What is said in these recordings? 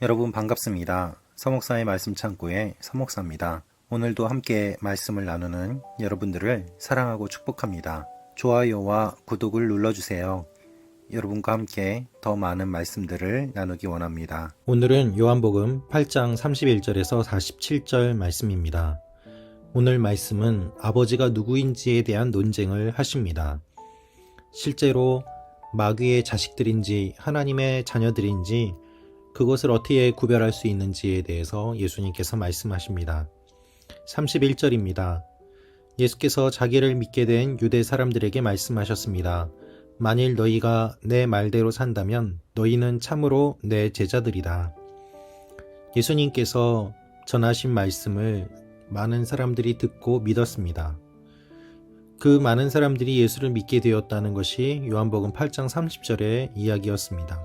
여러분 반갑습니다. 서목사의 말씀 창고의 서목사입니다. 오늘도 함께 말씀을 나누는 여러분들을 사랑하고 축복합니다. 좋아요와 구독을 눌러주세요. 여러분과 함께 더 많은 말씀들을 나누기 원합니다. 오늘은 요한복음 8장 31절에서 47절 말씀입니다. 오늘 말씀은 아버지가 누구인지에 대한 논쟁을 하십니다. 실제로 마귀의 자식들인지 하나님의 자녀들인지 그것을 어떻게 구별할 수 있는지에 대해서 예수님께서 말씀하십니다. 31절입니다. 예수께서 자기를 믿게 된 유대 사람들에게 말씀하셨습니다. 만일 너희가 내 말대로 산다면 너희는 참으로 내 제자들이다. 예수님께서 전하신 말씀을 많은 사람들이 듣고 믿었습니다. 그 많은 사람들이 예수를 믿게 되었다는 것이 요한복음 8장 30절의 이야기였습니다.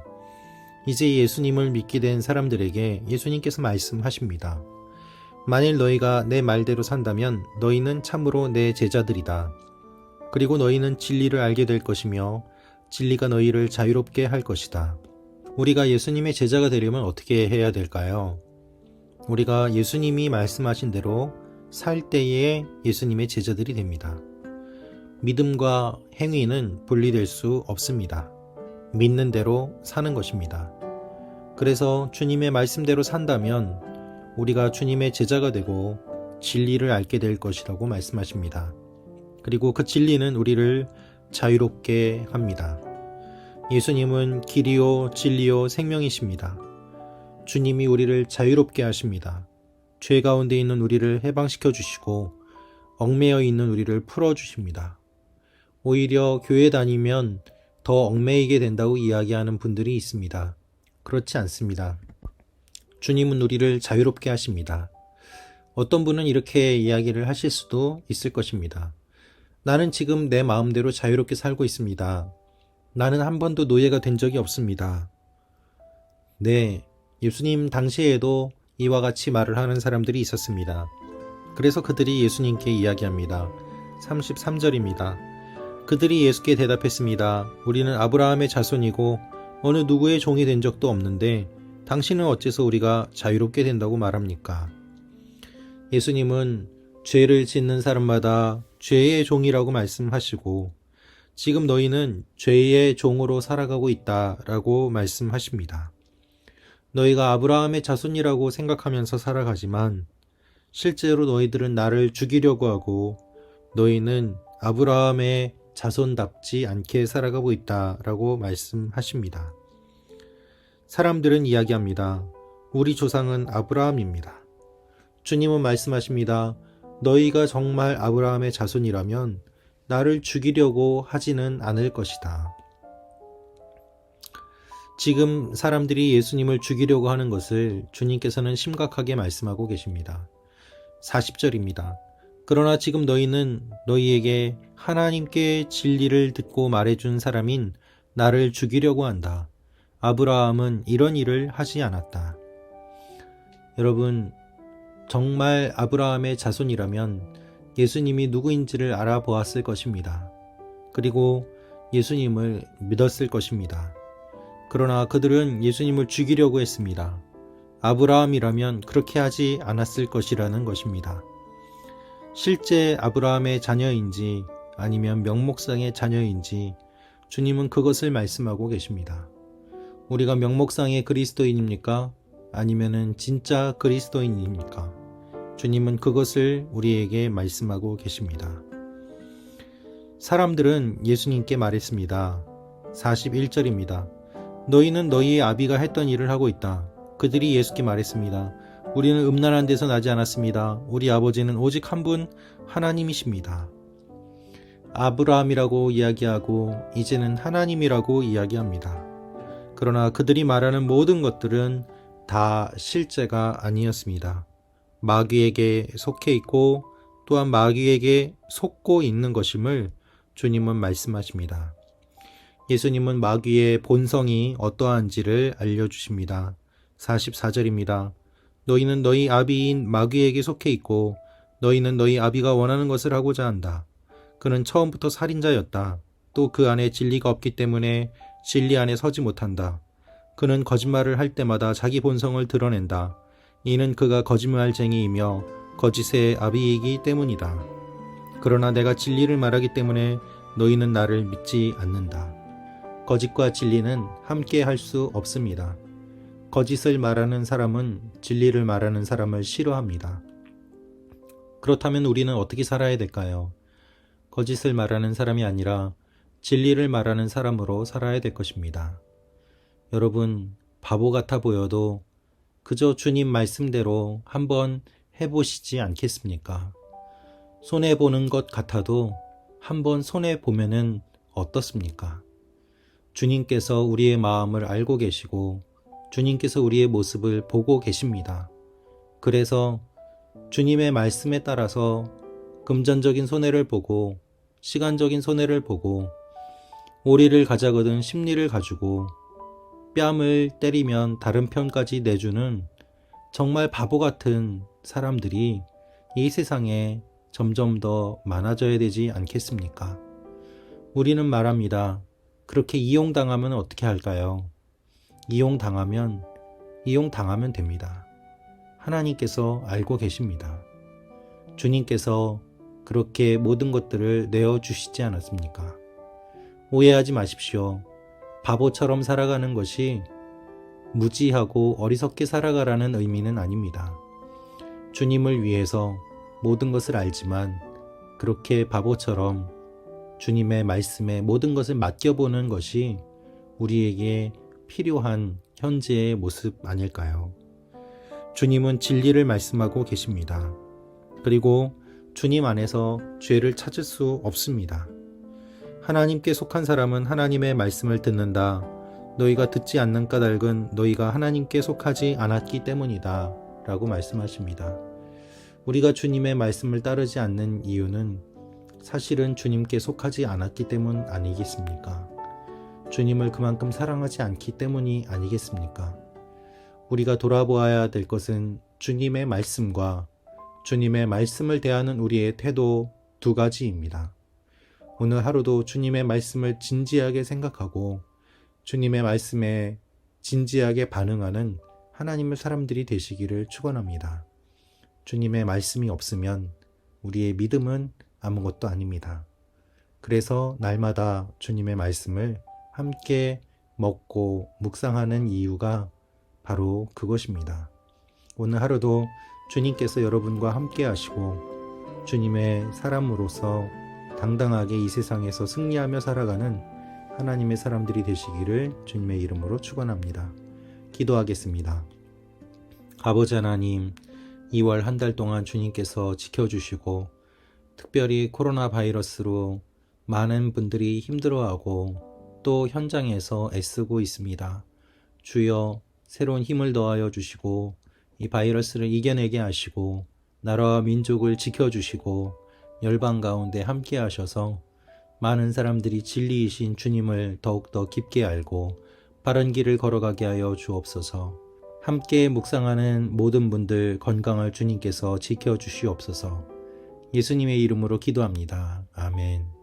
이제 예수님을 믿게 된 사람들에게 예수님께서 말씀하십니다. 만일 너희가 내 말대로 산다면 너희는 참으로 내 제자들이다. 그리고 너희는 진리를 알게 될 것이며 진리가 너희를 자유롭게 할 것이다. 우리가 예수님의 제자가 되려면 어떻게 해야 될까요? 우리가 예수님이 말씀하신 대로 살 때에 예수님의 제자들이 됩니다. 믿음과 행위는 분리될 수 없습니다. 믿는 대로 사는 것입니다. 그래서 주님의 말씀대로 산다면 우리가 주님의 제자가 되고 진리를 알게 될 것이라고 말씀하십니다. 그리고 그 진리는 우리를 자유롭게 합니다. 예수님은 길이요 진리요 생명이십니다. 주님이 우리를 자유롭게 하십니다. 죄 가운데 있는 우리를 해방시켜 주시고 얽매여 있는 우리를 풀어 주십니다. 오히려 교회 다니면 더 얽매이게 된다고 이야기하는 분들이 있습니다. 그렇지 않습니다. 주님은 우리를 자유롭게 하십니다. 어떤 분은 이렇게 이야기를 하실 수도 있을 것입니다. 나는 지금 내 마음대로 자유롭게 살고 있습니다. 나는 한 번도 노예가 된 적이 없습니다. 네, 예수님 당시에도 이와 같이 말을 하는 사람들이 있었습니다. 그래서 그들이 예수님께 이야기합니다. 33절입니다. 그들이 예수께 대답했습니다. 우리는 아브라함의 자손이고 어느 누구의 종이 된 적도 없는데 당신은 어째서 우리가 자유롭게 된다고 말합니까? 예수님은 죄를 짓는 사람마다 죄의 종이라고 말씀하시고 지금 너희는 죄의 종으로 살아가고 있다라고 말씀하십니다. 너희가 아브라함의 자손이라고 생각하면서 살아가지만 실제로 너희들은 나를 죽이려고 하고 너희는 아브라함의 자손답지 않게 살아가고 있다라고 말씀하십니다. 사람들은 이야기합니다. 우리 조상은 아브라함입니다. 주님은 말씀하십니다. 너희가 정말 아브라함의 자손이라면 나를 죽이려고 하지는 않을 것이다. 지금 사람들이 예수님을 죽이려고 하는 것을 주님께서는 심각하게 말씀하고 계십니다. 40절입니다. 그러나 지금 너희는 너희에게 하나님께 진리를 듣고 말해준 사람인 나를 죽이려고 한다. 아브라함은 이런 일을 하지 않았다. 여러분, 정말 아브라함의 자손이라면 예수님이 누구인지를 알아보았을 것입니다. 그리고 예수님을 믿었을 것입니다. 그러나 그들은 예수님을 죽이려고 했습니다. 아브라함이라면 그렇게 하지 않았을 것이라는 것입니다. 실제 아브라함의 자녀인지 아니면 명목상의 자녀인지 주님은 그것을 말씀하고 계십니다. 우리가 명목상의 그리스도인입니까? 아니면은 진짜 그리스도인입니까? 주님은 그것을 우리에게 말씀하고 계십니다. 사람들은 예수님께 말했습니다. 41절입니다. 너희는 너희의 아비가 했던 일을 하고 있다. 그들이 예수께 말했습니다. 우리는 음란한 데서 나지 않았습니다. 우리 아버지는 오직 한 분 하나님이십니다. 아브라함이라고 이야기하고 이제는 하나님이라고 이야기합니다. 그러나 그들이 말하는 모든 것들은 다 실제가 아니었습니다. 마귀에게 속해 있고 또한 마귀에게 속고 있는 것임을 주님은 말씀하십니다. 예수님은 마귀의 본성이 어떠한지를 알려주십니다. 44절입니다. 너희는 너희 아비인 마귀에게 속해 있고 너희는 너희 아비가 원하는 것을 하고자 한다. 그는 처음부터 살인자였다. 또 그 안에 진리가 없기 때문에 진리 안에 서지 못한다. 그는 거짓말을 할 때마다 자기 본성을 드러낸다. 이는 그가 거짓말쟁이이며 거짓의 아비이기 때문이다. 그러나 내가 진리를 말하기 때문에 너희는 나를 믿지 않는다. 거짓과 진리는 함께 할 수 없습니다. 거짓을 말하는 사람은 진리를 말하는 사람을 싫어합니다. 그렇다면 우리는 어떻게 살아야 될까요? 거짓을 말하는 사람이 아니라 진리를 말하는 사람으로 살아야 될 것입니다. 여러분, 바보 같아 보여도 그저 주님 말씀대로 한번 해보시지 않겠습니까? 손해보는 것 같아도 한번 손해보면은 어떻습니까? 주님께서 우리의 마음을 알고 계시고 주님께서 우리의 모습을 보고 계십니다. 그래서 주님의 말씀에 따라서 금전적인 손해를 보고 시간적인 손해를 보고 오리를 가자거든 심리를 가지고 뺨을 때리면 다른 편까지 내주는 정말 바보 같은 사람들이 이 세상에 점점 더 많아져야 되지 않겠습니까? 우리는 말합니다. 그렇게 이용당하면 어떻게 할까요? 이용당하면 됩니다. 하나님께서 알고 계십니다. 주님께서 그렇게 모든 것들을 내어주시지 않았습니까? 오해하지 마십시오. 바보처럼 살아가는 것이 무지하고 어리석게 살아가라는 의미는 아닙니다. 주님을 위해서 모든 것을 알지만 그렇게 바보처럼 주님의 말씀에 모든 것을 맡겨보는 것이 우리에게 필요한 현재의 모습 아닐까요? 주님은 진리를 말씀하고 계십니다. 그리고 주님 안에서 죄를 찾을 수 없습니다. 하나님께 속한 사람은 하나님의 말씀을 듣는다. 너희가 듣지 않는 까닭은 너희가 하나님께 속하지 않았기 때문이다. 라고 말씀하십니다. 우리가 주님의 말씀을 따르지 않는 이유는 사실은 주님께 속하지 않았기 때문 아니겠습니까? 주님을 그만큼 사랑하지 않기 때문이 아니겠습니까? 우리가 돌아보아야 될 것은 주님의 말씀과 주님의 말씀을 대하는 우리의 태도 두 가지입니다. 오늘 하루도 주님의 말씀을 진지하게 생각하고 주님의 말씀에 진지하게 반응하는 하나님의 사람들이 되시기를 축원합니다. 주님의 말씀이 없으면 우리의 믿음은 아무것도 아닙니다. 그래서 날마다 주님의 말씀을 함께 먹고 묵상하는 이유가 바로 그것입니다. 오늘 하루도 주님께서 여러분과 함께 하시고 주님의 사람으로서 당당하게 이 세상에서 승리하며 살아가는 하나님의 사람들이 되시기를 주님의 이름으로 축원합니다. 기도하겠습니다. 아버지 하나님, 2월 한 달 동안 주님께서 지켜주시고 특별히 코로나 바이러스로 많은 분들이 힘들어하고 또 현장에서 애쓰고 있습니다. 주여 새로운 힘을 더하여 주시고 이 바이러스를 이겨내게 하시고 나라와 민족을 지켜주시고 열방 가운데 함께 하셔서 많은 사람들이 진리이신 주님을 더욱더 깊게 알고 바른 길을 걸어가게 하여 주옵소서. 함께 묵상하는 모든 분들 건강을 주님께서 지켜주시옵소서. 예수님의 이름으로 기도합니다. 아멘.